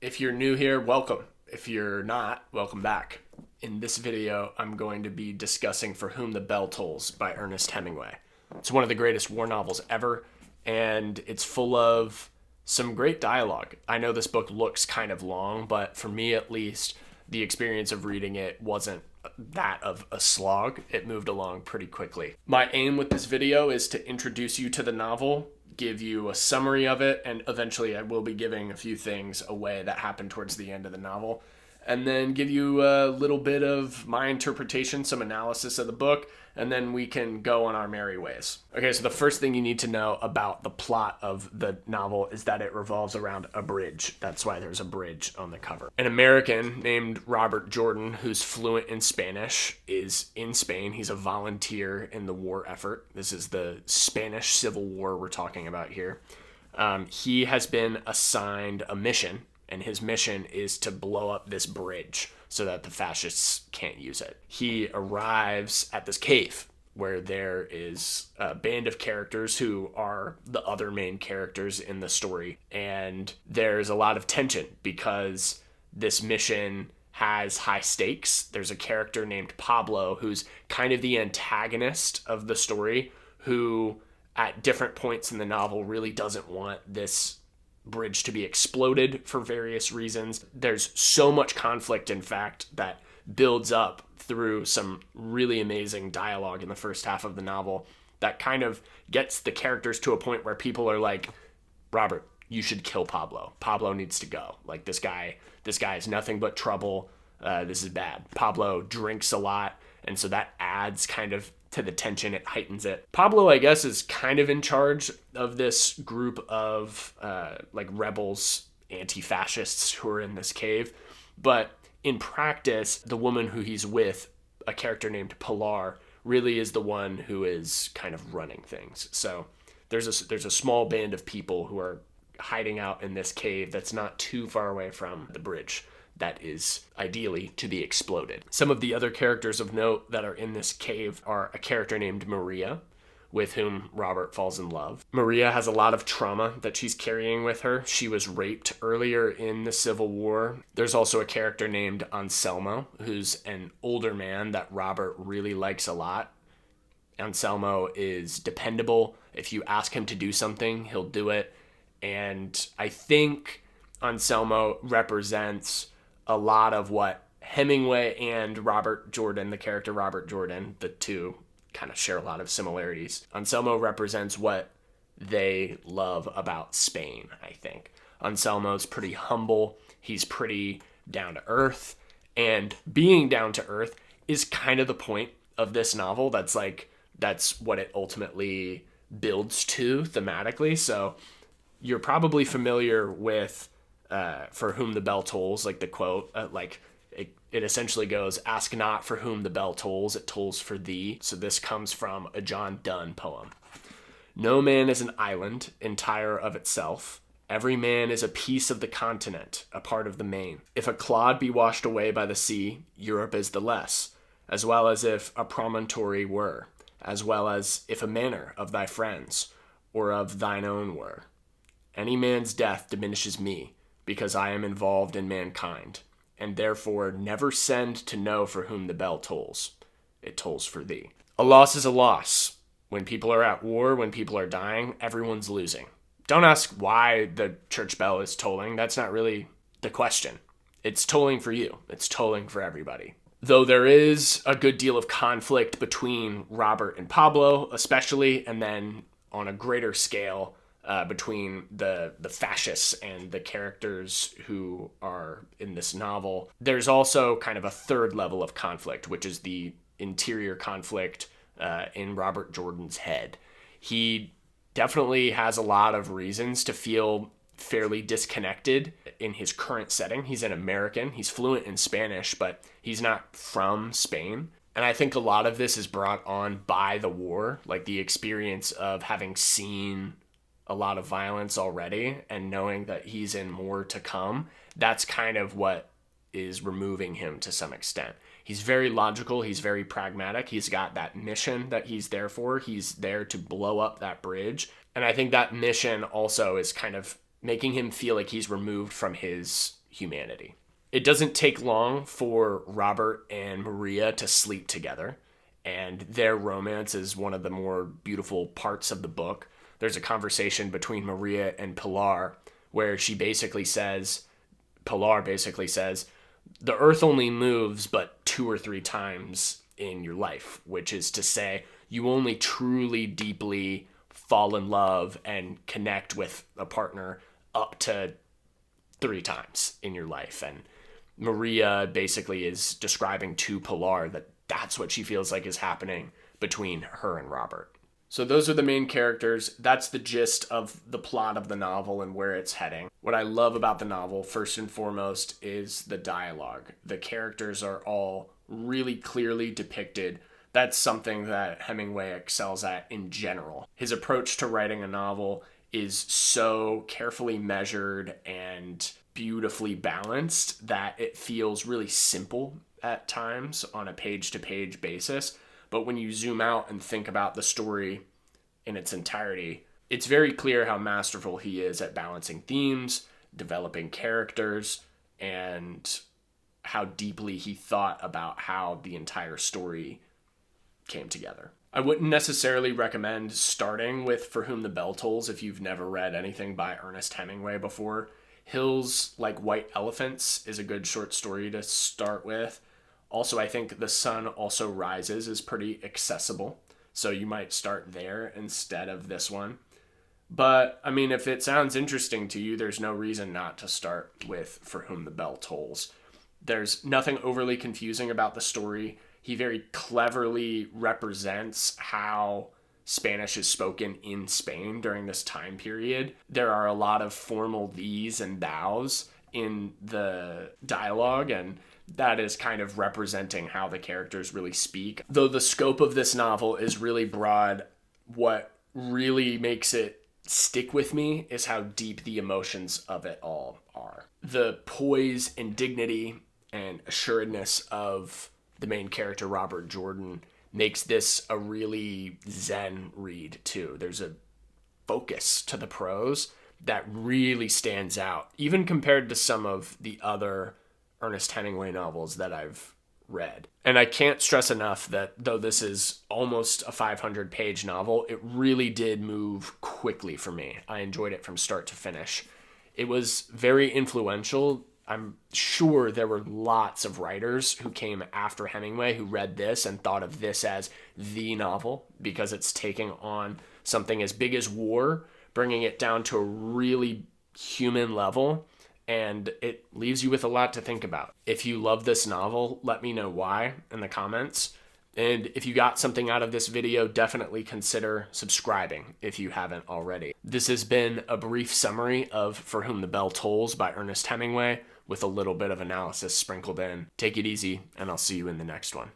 If you're new here, welcome. If you're not, welcome back. In this video, I'm going to be discussing For Whom the Bell Tolls by Ernest Hemingway. It's one of the greatest war novels ever, and it's full of some great dialogue. I know this book looks kind of long, but for me at least, the experience of reading it wasn't that of a slog. It moved along pretty quickly. My aim with this video is to introduce you to the novel, give you a summary of it, and eventually I will be giving a few things away that happen towards the end of the novel, and then give you a little bit of my interpretation, some analysis of the book, and then we can go on our merry ways. Okay, so the first thing you need to know about the plot of the novel is that it revolves around a bridge. That's why there's a bridge on the cover. An American named Robert Jordan, who's fluent in Spanish, is in Spain. He's a volunteer in the war effort. This is the Spanish Civil War we're talking about here. He has been assigned a mission, and his mission is to blow up this bridge so that the fascists can't use it. He arrives at this cave where there is a band of characters who are the other main characters in the story, and there's a lot of tension because this mission has high stakes. There's a character named Pablo who's kind of the antagonist of the story, who at different points in the novel really doesn't want this bridge to be exploded for various reasons. There's so much conflict, in fact, that builds up through some really amazing dialogue in the first half of the novel that kind of gets the characters to a point where people are like, Robert, you should kill Pablo. Pablo needs to go. Like, this guy is nothing but trouble. This is bad. Pablo drinks a lot, and so that adds kind of to the tension. It heightens it. Pablo, I guess, is kind of in charge of this group of rebels, anti-fascists who are in this cave. But in practice, the woman who he's with, a character named Pilar, really is the one who is kind of running things. So there's a small band of people who are hiding out in this cave that's not too far away from the bridge that is ideally to be exploded. Some of the other characters of note that are in this cave are a character named Maria, with whom Robert falls in love. Maria has a lot of trauma that she's carrying with her. She was raped earlier in the Civil War. There's also a character named Anselmo, who's an older man that Robert really likes a lot. Anselmo is dependable. If you ask him to do something, he'll do it. And I think Anselmo represents a lot of what Hemingway and Robert Jordan, the character Robert Jordan, the two kind of share a lot of similarities. Anselmo represents what they love about Spain, I think. Anselmo's pretty humble. He's pretty down to earth. And being down to earth is kind of the point of this novel. That's what it ultimately builds to thematically. So you're probably familiar with For Whom the Bell Tolls, like the quote, it essentially goes, ask not for whom the bell tolls, it tolls for thee. So this comes from a John Donne poem. No man is an island, entire of itself. Every man is a piece of the continent, a part of the main. If a clod be washed away by the sea, Europe is the less, as well as if a promontory were, as well as if a manor of thy friends, or of thine own were. Any man's death diminishes me, because I am involved in mankind, and therefore never send to know for whom the bell tolls. It tolls for thee. A loss is a loss. When people are at war, when people are dying, everyone's losing. Don't ask why the church bell is tolling. That's not really the question. It's tolling for you. It's tolling for everybody. Though there is a good deal of conflict between Robert and Pablo, especially, and then on a greater scale, between the fascists and the characters who are in this novel. There's also kind of a third level of conflict, which is the interior conflict in Robert Jordan's head. He definitely has a lot of reasons to feel fairly disconnected in his current setting. He's an American. He's fluent in Spanish, but he's not from Spain. And I think a lot of this is brought on by the war, like the experience of having seen a lot of violence already and knowing that he's in more to come. That's kind of what is removing him to some extent. He's very logical. He's very pragmatic. He's got that mission that he's there for. He's there to blow up that bridge. And I think that mission also is kind of making him feel like he's removed from his humanity. It doesn't take long for Robert and Maria to sleep together, and their romance is one of the more beautiful parts of the book. There's a conversation between Maria and Pilar where Pilar basically says, the earth only moves but 2 or 3 times in your life, which is to say, you only truly deeply fall in love and connect with a partner up to 3 times in your life. And Maria basically is describing to Pilar that that's what she feels like is happening between her and Robert. So those are the main characters. That's the gist of the plot of the novel and where it's heading. What I love about the novel, first and foremost, is the dialogue. The characters are all really clearly depicted. That's something that Hemingway excels at in general. His approach to writing a novel is so carefully measured and beautifully balanced that it feels really simple at times on a page-to-page basis. But when you zoom out and think about the story in its entirety, it's very clear how masterful he is at balancing themes, developing characters, and how deeply he thought about how the entire story came together. I wouldn't necessarily recommend starting with For Whom the Bell Tolls if you've never read anything by Ernest Hemingway before. Hills Like White Elephants is a good short story to start with. Also, I think The Sun Also Rises is pretty accessible, so you might start there instead of this one. But, I mean, if it sounds interesting to you, there's no reason not to start with For Whom the Bell Tolls. There's nothing overly confusing about the story. He very cleverly represents how Spanish is spoken in Spain during this time period. There are a lot of formal these and thous in the dialogue, and that is kind of representing how the characters really speak. Though the scope of this novel is really broad, what really makes it stick with me is how deep the emotions of it all are. The poise and dignity and assuredness of the main character, Robert Jordan, makes this a really zen read too. There's a focus to the prose that really stands out, even compared to some of the other Ernest Hemingway novels that I've read. And I can't stress enough that though this is almost a 500-page novel, it really did move quickly for me. I enjoyed it from start to finish. It was very influential. I'm sure there were lots of writers who came after Hemingway who read this and thought of this as the novel because it's taking on something as big as war, bringing it down to a really human level, and it leaves you with a lot to think about. If you love this novel, let me know why in the comments. And if you got something out of this video, definitely consider subscribing if you haven't already. This has been a brief summary of For Whom the Bell Tolls by Ernest Hemingway with a little bit of analysis sprinkled in. Take it easy, and I'll see you in the next one.